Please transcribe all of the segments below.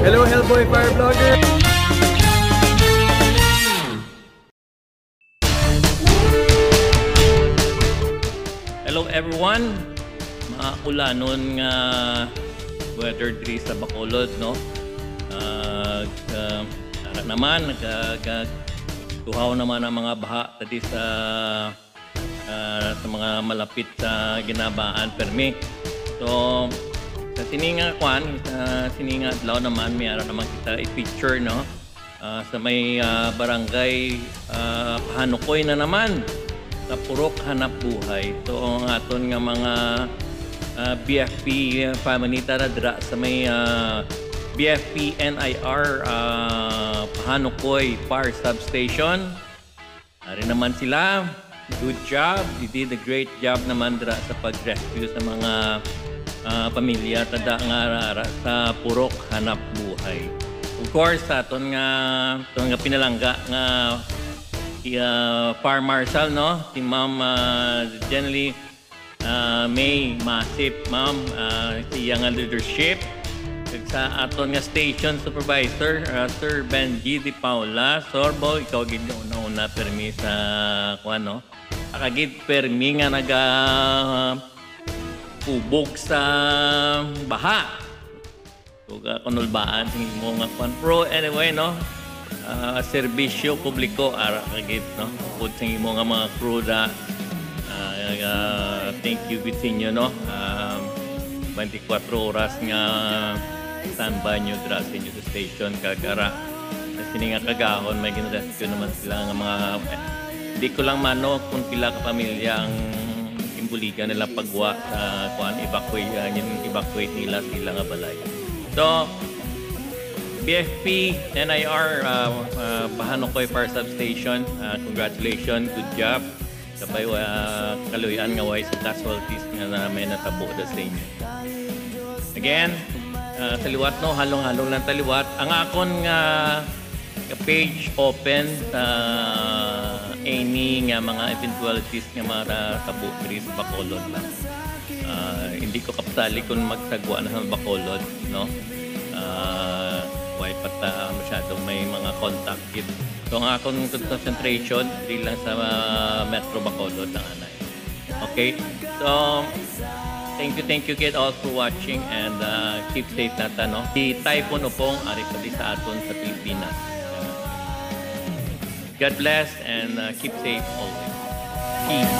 Hello, Hellboy Fire Vlogger! Hello everyone! Mga ulanon nga weather diri sa Bacolod, no? Ara naman tuhaw naman ang mga baha tadi sa mga malapit sa ginabaan permi. So sa sininga sininga adlaw naman may ara naman kita i-picture, no? Sa may barangay Pahanukoy na naman sa Purok Hanap Buhay. So ang aton nga mga BFP pamanita na dira sa may BFP NIR Pahanukoy Power Substation. Ari naman sila. Good job. You did a great job naman dira sa pag-rescue sa mga pamilya tada nga sa Purok Hanap Buhay. Of course, aton nga pinalangga nga Fire Marshal, no? Si Ma'am Jenny May Masip, Ma'am, siya nga leadership. Sa aton nga station supervisor, Sir Benji Di Paula. Sorbo, ikaw gid una permi sa kuan, no? Akagid permi nga ubog sa baha. Tuga kanulbaan mo nga kuan. Pro anyway, no? Serbisyo publiko ara kagid, no? Pud sa imo nga mga crew da thank you bitinyo, no? 24 oras nga standby nyo dira sa inyo sa station kagara na sini nga kagahon may ginarescue naman sila nga mga di ko lang mano kung pila ka pamilya ang imbuligan nila pagwa sa kuan evacuate nila sila nga balay. So BFP NIR Pahanukoy Fire Substation, congratulations, good job. Sabay kaluyan nga way sa casualties nga may natabo da sa inyo. Again, sa liwat, no, halong-halong lang taliwat. Ang akon nga page open sa any nga mga eventualities nga matabo diri sa Bacolod lang. Hindi ko kapsali kung magsagwa na sa Bacolod, no? Why pata masyadong may mga contact kit. So ang akong concentration di lang sa Metro Bacolod ng anay. Okay? So thank you kid all for watching and keep safe nata, no? Si Typhoon Upong ari pa di sa aton sa Pilipinas. God bless and keep safe always. Peace.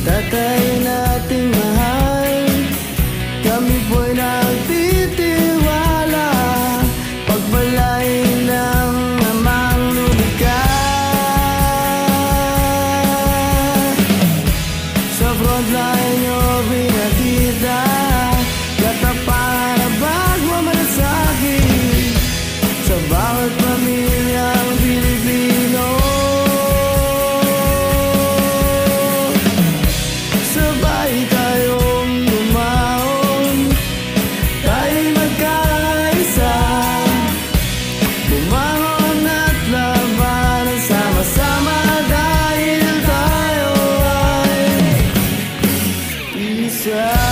Tatay nating mahal, kami po'y nagtitiwala, pagbalain ng amang lumika. Sa frontline nyo pinakita, katapangan na bago malasakit, sa bawat pamilyang Pilipino. Yeah.